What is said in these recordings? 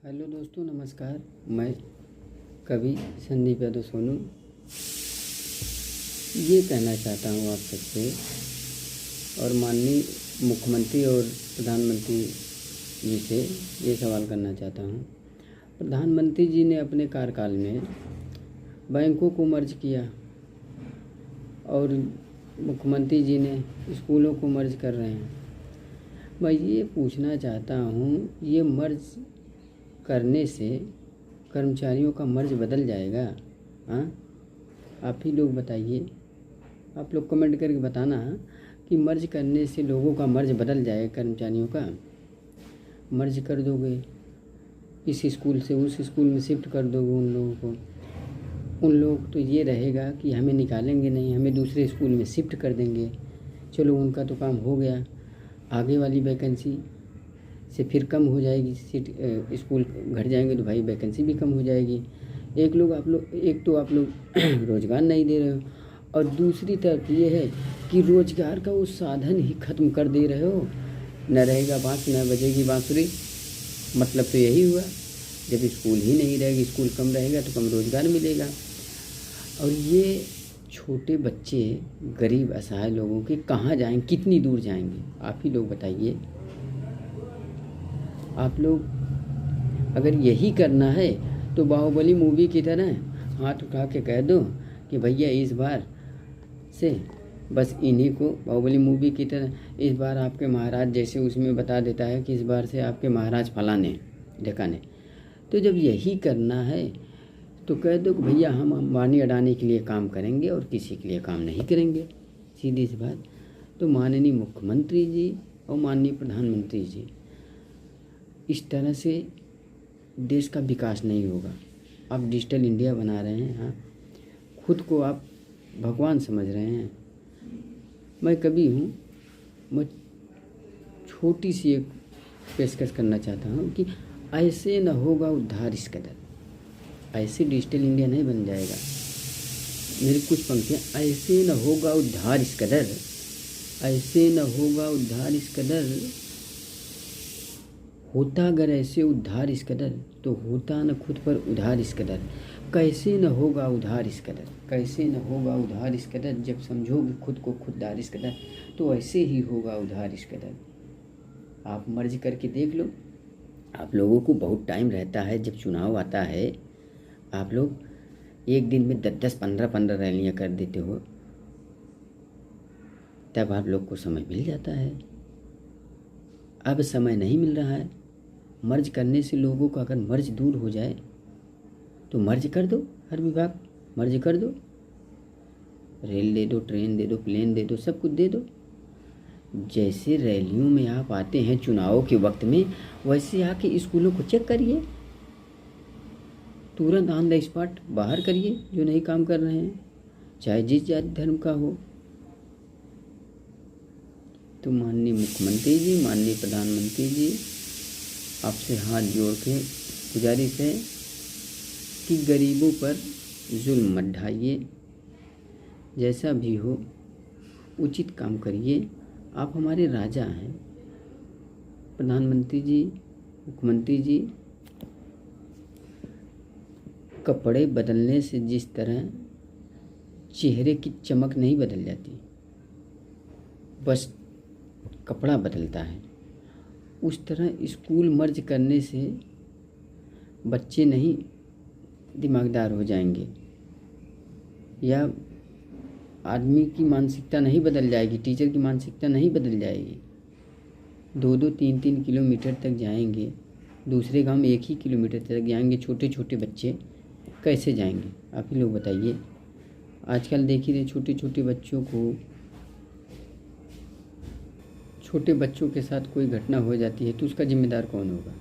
Hello दोस्तों, नमस्कार। मैं कवि संदीप यादव सोनू ये कहना चाहता हूँ आप सबसे और माननीय मुख्यमंत्री और प्रधानमंत्री जी से ये सवाल करना चाहता हूँ। प्रधानमंत्री जी ने अपने कार्यकाल में बैंकों को मर्ज किया और मुख्यमंत्री जी ने स्कूलों को मर्ज कर रहे हैं। मैं ये पूछना चाहता हूँ, ये मर्ज करने से कर्मचारियों का मर्ज बदल जाएगा? हाँ, आप ही लोग बताइए। आप लोग कमेंट करके बताना कि मर्ज करने से लोगों का मर्ज बदल जाएगा, कर्मचारियों का मर्ज कर दोगे, इस स्कूल से उस स्कूल में शिफ्ट कर दोगे उन लोगों को। उन लोग तो ये रहेगा कि हमें निकालेंगे नहीं, हमें दूसरे स्कूल में शिफ्ट कर देंगे। चलो, उनका तो काम हो गया। आगे वाली वैकेंसी से फिर कम हो जाएगी, सीट स्कूल घट जाएंगे तो भाई वैकेंसी भी कम हो जाएगी। एक तो आप लोग रोज़गार नहीं दे रहे हो और दूसरी तरफ ये है कि रोज़गार का वो साधन ही ख़त्म कर दे रहे हो। न रहेगा बाँस न बजेगी बाँसुरी। मतलब तो यही हुआ, जब स्कूल ही नहीं रहेगी, स्कूल कम रहेगा तो कम रोज़गार मिलेगा। और ये छोटे बच्चे गरीब असहाय लोगों के कहाँ जाएंगे, कितनी दूर जाएंगे? आप ही लोग बताइए। आप लोग अगर यही करना है तो बाहुबली मूवी की तरह हाथ उठा के कह दो कि भैया इस बार से बस इन्हीं को, बाहुबली मूवी की तरह इस बार आपके महाराज, जैसे उसमें बता देता है कि इस बार से आपके महाराज फलाने ढकाने। तो जब यही करना है तो कह दो कि भैया हम अंबानी अडानी के लिए काम करेंगे और किसी के लिए काम नहीं करेंगे। सीधी सी बात। तो माननीय मुख्यमंत्री जी और माननीय प्रधानमंत्री जी, इस तरह से देश का विकास नहीं होगा। आप डिजिटल इंडिया बना रहे हैं, हाँ, खुद को आप भगवान समझ रहे हैं। मैं कवि हूँ, मैं छोटी सी एक पेशकश करना चाहता हूँ कि ऐसे न होगा उद्धार इस कदर। ऐसे डिजिटल इंडिया नहीं बन जाएगा। मेरी कुछ पंक्तियाँ, ऐसे न होगा उद्धार इस कदर, ऐसे न होगा उद्धार इस कदर, होता अगर ऐसे उद्धार इस कदर तो होता न खुद पर उधार इस कदर। कैसे न होगा उधार इस कदर, कैसे न होगा उधार इस कदर, जब समझोगे खुद को खुददार इस कदर तो ऐसे ही होगा उधार इस कदर। आप मर्ज करके देख लो। आप लोगों को बहुत टाइम रहता है, जब चुनाव आता है आप लोग एक दिन में 10-10, 15-15 रैलियाँ कर देते हो, तब आप लोग को समय मिल जाता है। अब समय नहीं मिल रहा है। मर्ज करने से लोगों का अगर मर्ज दूर हो जाए तो मर्ज कर दो, हर विभाग मर्ज कर दो। रेल दे दो, ट्रेन दे दो, प्लेन दे दो, सब कुछ दे दो। जैसे रैलियों में आप आते हैं चुनाव के वक्त में, वैसे आके स्कूलों को चेक करिए, तुरंत ऑन द स्पॉट बाहर करिए जो नहीं काम कर रहे हैं, चाहे जिस जाति धर्म का हो। तो माननीय मुख्यमंत्री जी, माननीय प्रधानमंत्री जी, आपसे हाथ जोड़ के गुजारिश है कि गरीबों पर जुल्म मत ढाइए। जैसा भी हो उचित काम करिए। आप हमारे राजा हैं। प्रधानमंत्री जी, मुख्यमंत्री जी, कपड़े बदलने से जिस तरह चेहरे की चमक नहीं बदल जाती, बस कपड़ा बदलता है, उस तरह स्कूल मर्ज करने से बच्चे नहीं दिमागदार हो जाएंगे, या आदमी की मानसिकता नहीं बदल जाएगी, टीचर की मानसिकता नहीं बदल जाएगी। 2-2, 3-3 किलोमीटर तक जाएंगे, दूसरे गांव में 1 ही किलोमीटर तक जाएंगे। छोटे छोटे बच्चे कैसे जाएंगे? आप ही लोग बताइए। आजकल देख ही रहे, छोटे छोटे बच्चों को, छोटे बच्चों के साथ कोई घटना हो जाती है तो उसका जिम्मेदार कौन होगा?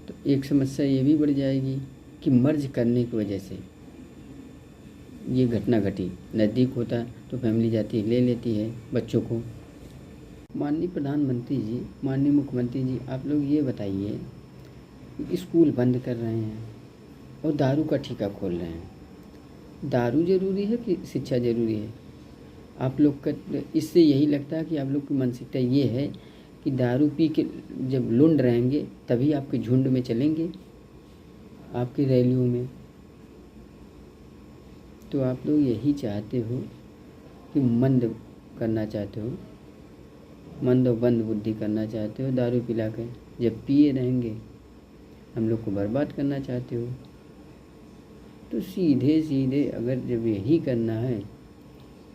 तो एक समस्या ये भी बढ़ जाएगी कि मर्ज करने की वजह से ये घटना घटी। नज़दीक होता तो फैमिली जाती है, ले लेती है बच्चों को। माननीय प्रधानमंत्री जी, माननीय मुख्यमंत्री जी, आप लोग ये बताइए, स्कूल बंद कर रहे हैं और दारू का ठेका खोल रहे हैं। दारू ज़रूरी है कि शिक्षा ज़रूरी है? आप लोग का इससे यही लगता है कि आप लोग की मानसिकता ये है कि दारू पी के जब लुंड रहेंगे तभी आपके झुंड में चलेंगे, आपकी रैलियों में। तो आप लोग यही चाहते हो कि मंद करना चाहते हो, मंद और बंद बुद्धि करना चाहते हो दारू पिला कर। जब पिए रहेंगे हम लोग को बर्बाद करना चाहते हो। तो सीधे सीधे अगर जब यही करना है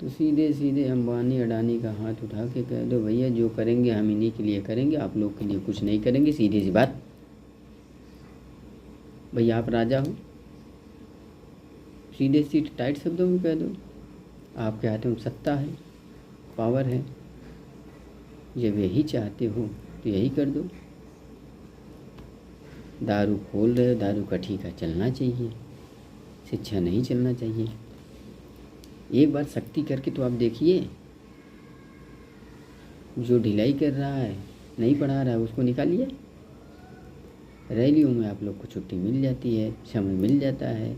तो सीधे सीधे अंबानी अडानी का हाथ उठा के कह दो भैया जो करेंगे हम इन्हीं के लिए करेंगे, आप लोग के लिए कुछ नहीं करेंगे। सीधी सी बात, भैया आप राजा हो, सीधे सीधे टाइट शब्दों में कह दो। आपके हाथों में सत्ता है, पावर है। जब यही चाहते हो तो यही कर दो। दारू खोल रहे हो, दारू का ठीका चलना चाहिए, शिक्षा नहीं चलना चाहिए। एक बार सख्ती करके तो आप देखिए, जो ढिलाई कर रहा है, नहीं पढ़ा रहा है, उसको निकालिए। रैलियों में आप लोग को छुट्टी मिल जाती है, समय मिल जाता है।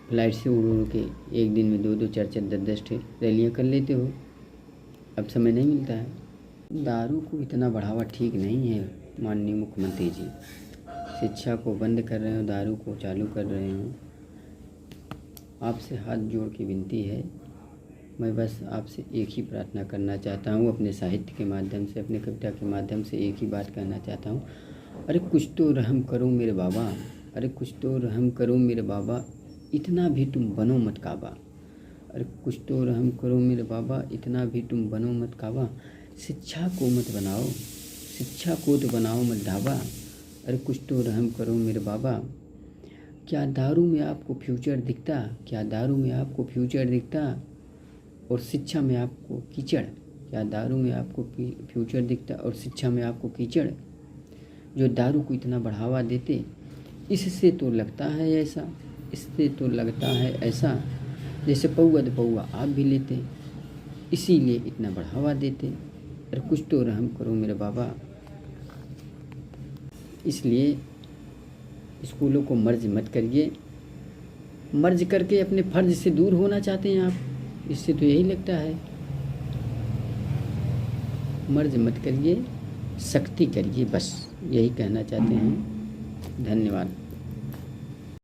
फ्लाइट से उड़ उड़ के एक दिन में 2-2, 4-4, 10-10 रैलियाँ कर लेते हो। अब समय नहीं मिलता है। दारू को इतना बढ़ावा ठीक नहीं है माननीय मुख्यमंत्री जी। शिक्षा को बंद कर रहे हो, दारू को चालू कर रहे हो। आपसे हाथ जोड़ के विनती है, मैं बस आपसे एक ही प्रार्थना करना चाहता हूँ, अपने साहित्य के माध्यम से, अपने कविता के माध्यम से एक ही बात कहना चाहता हूँ। अरे कुछ तो रहम करो मेरे बाबा, अरे कुछ तो रहम करो मेरे बाबा, इतना भी तुम बनो मत काबा। अरे कुछ तो रहम करो मेरे बाबा, इतना भी तुम बनो मत काबा। शिक्षा को मत बनाओ, शिक्षा को तो बनाओ मत ढाबा। अरे कुछ तो रहम करो मेरे बाबा। क्या दारू में आपको फ्यूचर दिखता, क्या दारू में आपको फ्यूचर दिखता और शिक्षा में आपको कीचड़। क्या दारू में आपको फ्यूचर दिखता और शिक्षा में आपको कीचड़। जो दारू को इतना बढ़ावा देते, इससे तो लगता है ऐसा, इससे तो लगता है ऐसा जैसे पौआ तो पौआ आप भी लेते, इसीलिए इतना बढ़ावा देते। अरे कुछ तो रहम करो मेरे बाबा। इसलिए स्कूलों को मर्ज मत करिए। मर्ज करके अपने फर्ज से दूर होना चाहते हैं आप, इससे तो यही लगता है। मर्ज मत करिए, सख्ती करिए, बस यही कहना चाहते हैं। धन्यवाद।